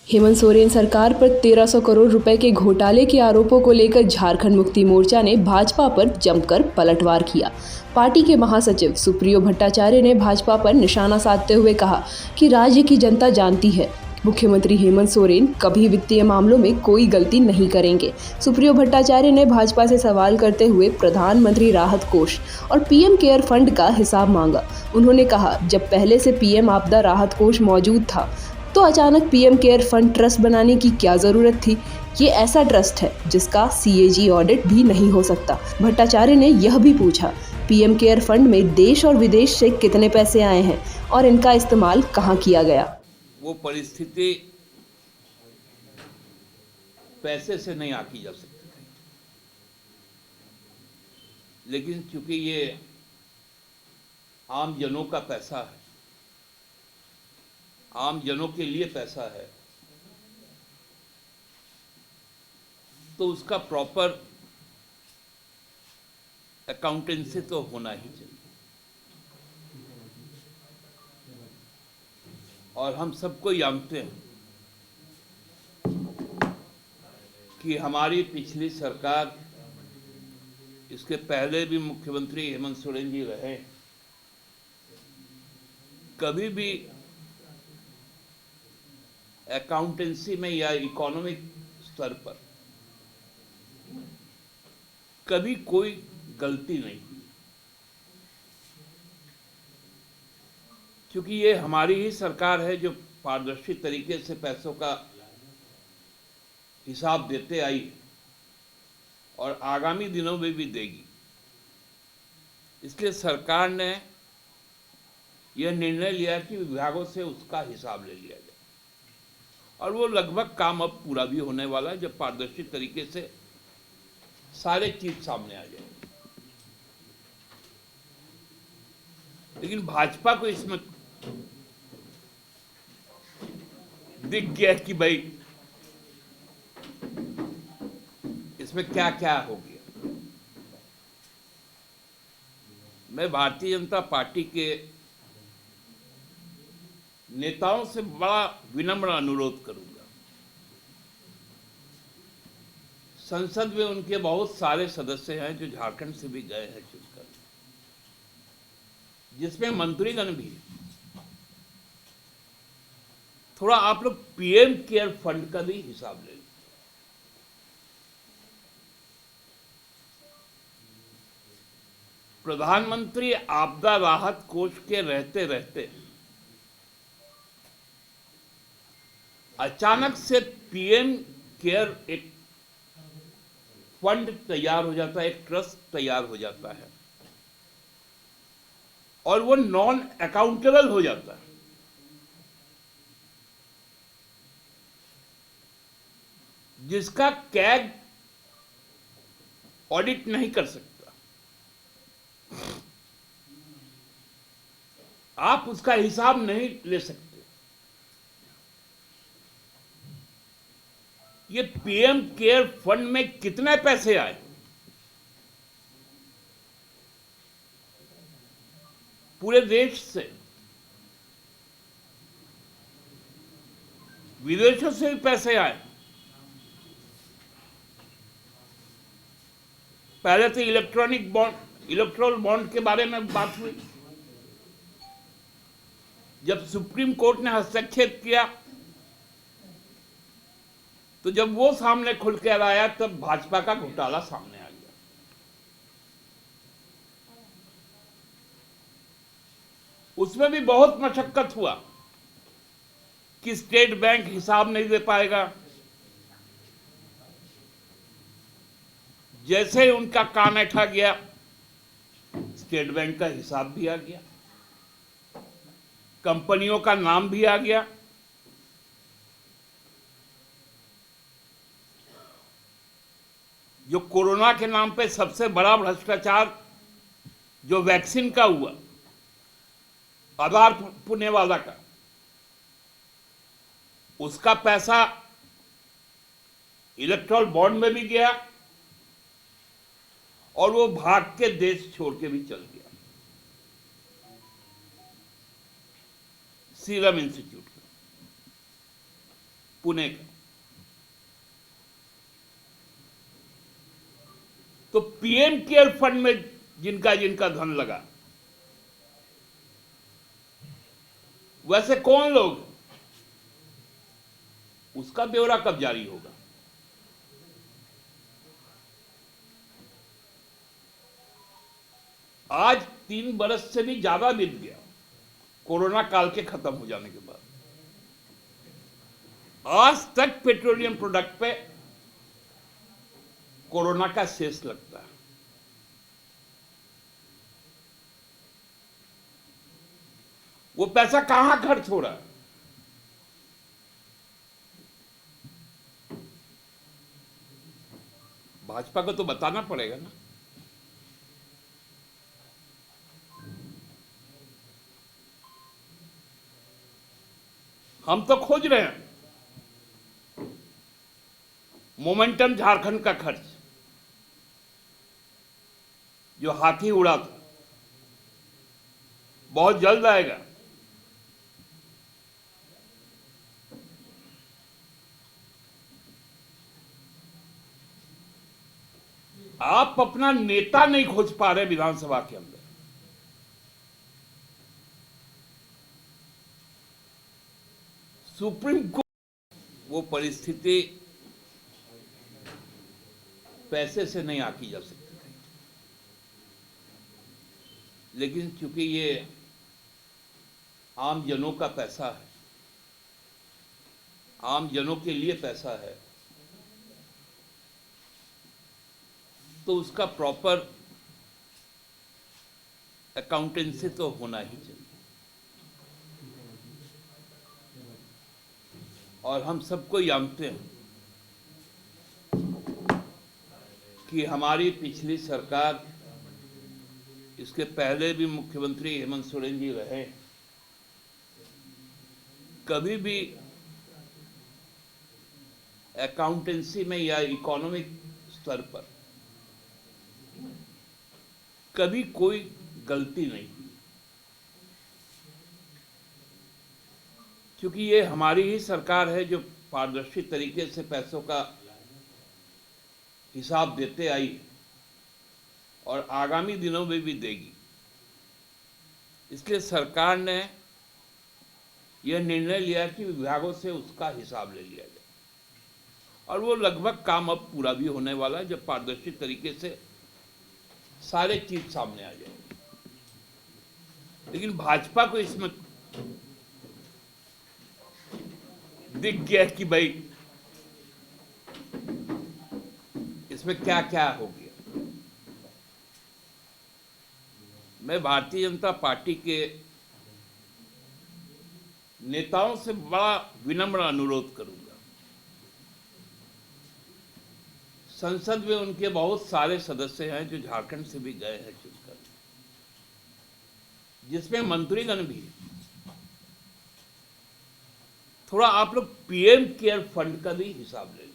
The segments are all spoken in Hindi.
हेमंत सोरेन सरकार पर 1300 करोड़ रुपए के घोटाले के आरोपों को लेकर झारखंड मुक्ति मोर्चा ने भाजपा पर जमकर पलटवार किया। पार्टी के महासचिव सुप्रियो भट्टाचार्य ने भाजपा पर निशाना साधते हुए कहा कि राज्य की जनता जानती है मुख्यमंत्री हेमंत सोरेन कभी वित्तीय मामलों में कोई गलती नहीं करेंगे। सुप्रियो भट्टाचार्य ने भाजपा से सवाल करते हुए प्रधानमंत्री राहत कोष और पीएम केयर फंड का हिसाब मांगा। उन्होंने कहा, जब पहले से पीएम आपदा राहत कोष मौजूद था तो अचानक पीएम केयर फंड ट्रस्ट बनाने की क्या जरूरत थी। ये ऐसा ट्रस्ट है जिसका सीएजी ऑडिट भी नहीं हो सकता। भट्टाचार्य ने यह भी पूछा, पीएम केयर फंड में देश और विदेश से कितने पैसे आए हैं और इनका इस्तेमाल कहां किया गया। वो परिस्थिति पैसे से नहीं आकी जा सकती थी, लेकिन चूंकि ये आम जनों का पैसा है, आम जनों के लिए पैसा है, तो उसका प्रॉपर अकाउंटेंसी तो होना ही चाहिए। और हम सबको जानते हैं कि हमारी पिछली सरकार, इसके पहले भी मुख्यमंत्री हेमंत सोरेन जी रहे, कभी भी अकाउंटेंसी में या इकोनॉमिक स्तर पर कभी कोई गलती नहीं की, क्योंकि ये हमारी ही सरकार है जो पारदर्शी तरीके से पैसों का हिसाब देते आई है और आगामी दिनों में भी देगी। इसलिए सरकार ने यह निर्णय लिया कि विभागों से उसका हिसाब ले लिया जाए और वो लगभग काम अब पूरा भी होने वाला है, जब पारदर्शी तरीके से सारे चीज सामने आ जाए। लेकिन भाजपा को इसमें दिख गया कि भाई इसमें क्या क्या हो गया। मैं भारतीय जनता पार्टी के नेताओं से बड़ा विनम्र अनुरोध करूंगा। संसद में उनके बहुत सारे सदस्य हैं जो झारखंड से भी गए हैं चुनकर, जिसमें मंत्रीगण भी हैं। थोड़ा आप लोग पीएम केयर फंड का भी हिसाब ले लें। प्रधानमंत्री आपदा राहत कोष के रहते रहते अचानक से पीएम केयर एक फंड तैयार हो जाता है, एक ट्रस्ट तैयार हो जाता है और वो नॉन अकाउंटेबल हो जाता है। जिसका कैग ऑडिट नहीं कर सकता, आप उसका हिसाब नहीं ले सकते। ये पीएम केयर फंड में कितने पैसे आए, पूरे देश से, विदेशों से भी पैसे आए। पहले तो इलेक्ट्रोल बॉन्ड के बारे में बात हुई। जब सुप्रीम कोर्ट ने हस्तक्षेप किया तो जब वो सामने खुल कर आया तब भाजपा का घोटाला सामने आ गया। उसमें भी बहुत मशक्कत हुआ कि स्टेट बैंक हिसाब नहीं दे पाएगा। जैसे ही उनका कान ऐठा गया, स्टेट बैंक का हिसाब भी आ गया, कंपनियों का नाम भी आ गया। जो कोरोना के नाम पे सबसे बड़ा भ्रष्टाचार जो वैक्सीन का हुआ, आधार पुणेवाला का, उसका पैसा इलेक्ट्रोल बॉन्ड में भी गया और वो भाग के देश छोड़ के भी चल गया। सीरम इंस्टीट्यूट का पुणे का। तो पीएम केयर फंड में जिनका जिनका धन लगा, वैसे कौन लोग, उसका ब्यौरा कब जारी होगा? आज 3 बरस से भी ज्यादा बीत गया कोरोना काल के खत्म हो जाने के बाद। आज तक पेट्रोलियम प्रोडक्ट पे कोरोना का सेस लगता है। वो पैसा कहां खर्च हो रहा है? भाजपा को तो बताना पड़ेगा ना। हम तो खोज रहे हैं मोमेंटम झारखंड का खर्च, जो हाथी उड़ा था, बहुत जल्द आएगा। आप अपना नेता नहीं खोज पा रहे विधानसभा के अंदर। सुप्रीम कोर्ट, वो परिस्थिति पैसे से नहीं आकी जा सकती थी, लेकिन चूंकि ये आम जनों का पैसा है, आम जनों के लिए पैसा है, तो उसका प्रॉपर अकाउंटेंसी तो होना ही चाहिए। और हम सबको जानते हैं कि हमारी पिछली सरकार, इसके पहले भी मुख्यमंत्री हेमंत सोरेन जी रहे, कभी भी अकाउंटेंसी में या इकोनॉमिक स्तर पर कभी कोई गलती नहीं की, क्योंकि ये हमारी ही सरकार है जो पारदर्शी तरीके से पैसों का हिसाब देते आई है और आगामी दिनों में भी देगी। इसलिए सरकार ने यह निर्णय लिया कि विभागों से उसका हिसाब ले लिया जाए, और वो लगभग काम अब पूरा भी होने वाला है, जब पारदर्शी तरीके से सारे चीज सामने आ जाएंगे। लेकिन भाजपा को इसमें दिख गया कि भाई इसमें क्या क्या हो गया। मैं भारतीय जनता पार्टी के नेताओं से बड़ा विनम्र अनुरोध करूंगा। संसद में उनके बहुत सारे सदस्य हैं जो झारखंड से भी गए हैं चुनकर, जिसमें मंत्रीगण भी हैं। थोड़ा आप लोग पीएम केयर फंड का भी हिसाब ले लें।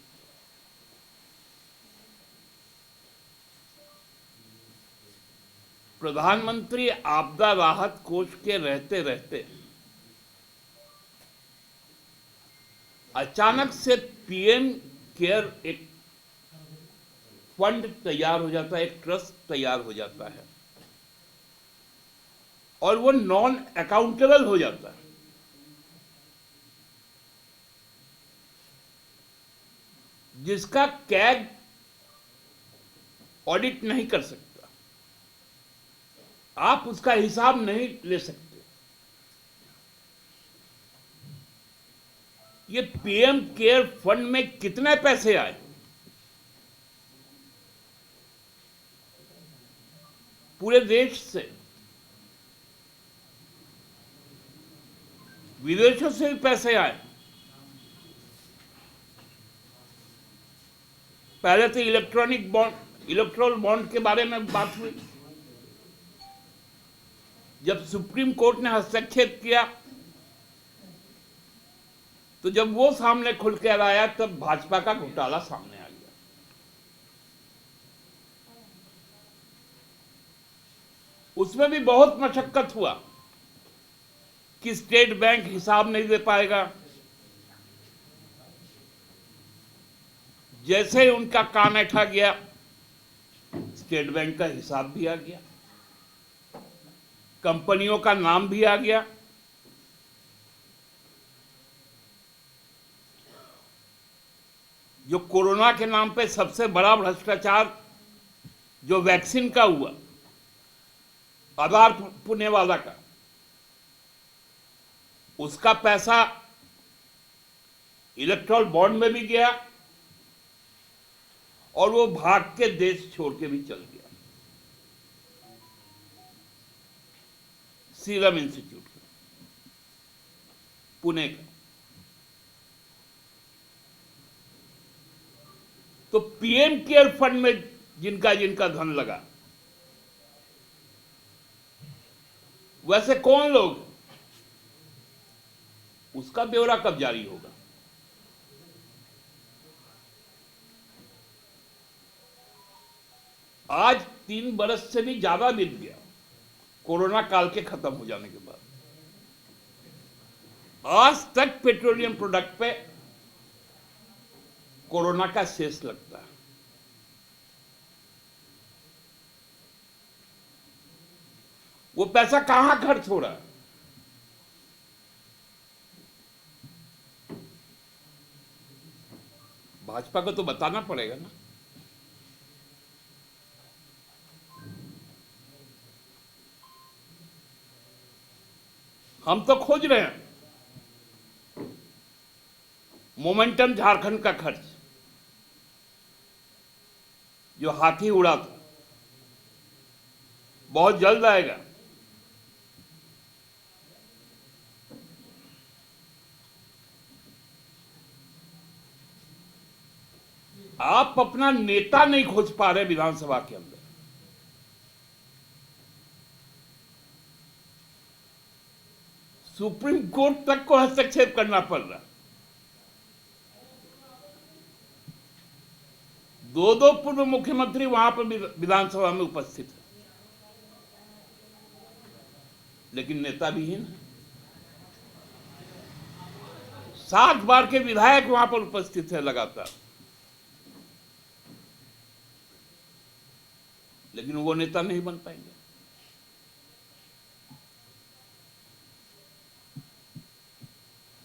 प्रधानमंत्री आपदा राहत कोष के रहते रहते अचानक से पीएम केयर एक फंड तैयार हो जाता है, एक ट्रस्ट तैयार हो जाता है, और वो नॉन अकाउंटेबल हो जाता है। जिसका कैग ऑडिट नहीं कर सकता, आप उसका हिसाब नहीं ले सकते। ये पीएम केयर फंड में कितने पैसे आए, पूरे देश से, विदेशों से भी पैसे आए। पहले तो इलेक्ट्रोल बॉन्ड के बारे में बात हुई। जब सुप्रीम कोर्ट ने हस्तक्षेप किया, तो जब वो सामने खुल कर आया, तब भाजपा का घोटाला सामने आ गया। उसमें भी बहुत मशक्कत हुआ कि स्टेट बैंक हिसाब नहीं दे पाएगा, जैसे ही उनका कान ऐठा गया, स्टेट बैंक का हिसाब भी आ गया, कंपनियों का नाम भी आ गया। जो कोरोना के नाम पे सबसे बड़ा भ्रष्टाचार जो वैक्सीन का हुआ, आधार पुणेवाला का, उसका पैसा इलेक्ट्रॉल बॉन्ड में भी गया और वो भाग के देश छोड़ के भी चल गया। सीरम इंस्टीट्यूट का, पुणे का। तो पीएम केयर फंड में जिनका जिनका धन लगा, वैसे कौन लोग, उसका ब्यौरा कब जारी होगा? आज 3 बरस से भी ज्यादा बीत गया कोरोना काल के खत्म हो जाने के बाद। आज तक पेट्रोलियम प्रोडक्ट पे कोरोना का सेस लगता है। वो पैसा कहां खर्च हो रहा है? भाजपा को तो बताना पड़ेगा ना। हम तो खोज रहे हैं मोमेंटम झारखंड का खर्च, जो हाथी उड़ा था, बहुत जल्द आएगा। आप अपना नेता नहीं खोज पा रहे विधानसभा के अंदर। सुप्रीम कोर्ट तक को हस्तक्षेप करना पड़ रहा। दो पूर्व मुख्यमंत्री वहां पर विधानसभा में उपस्थित है, लेकिन नेता विहीन है। 7 बार के विधायक वहां पर उपस्थित है लगातार, लेकिन वो नेता नहीं बन पाएंगे।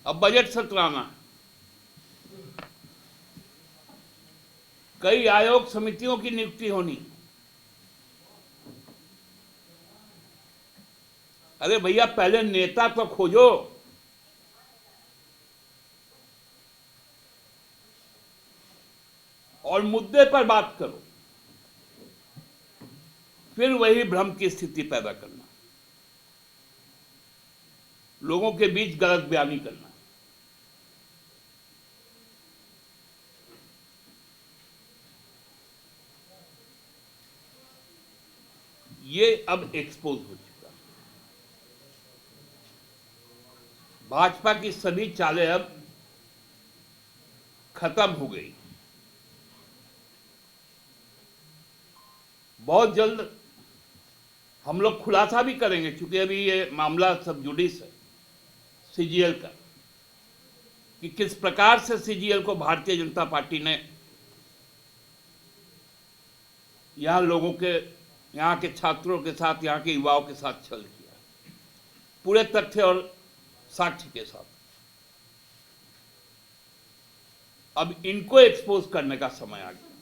अब बजट सत्र आना है। कई आयोग समितियों की नियुक्ति होनी। अरे भैया, पहले नेता तो खोजो। और मुद्दे पर बात करो, फिर वही भ्रम की स्थिति पैदा करना, लोगों के बीच गलत बयानी करना। ये अब एक्सपोज हो चुका। भाजपा की सभी चालें अब खत्म हो गई। बहुत जल्द हम लोग खुलासा भी करेंगे, क्योंकि अभी ये मामला सब जुडिस है सीजीएल का, कि किस प्रकार से सीजीएल को भारतीय जनता पार्टी ने यहां लोगों के, यहाँ के छात्रों के साथ, यहाँ के युवाओं के साथ छल किया, पूरे तथ्य और साक्ष्य के साथ। अब इनको एक्सपोज करने का समय आ गया।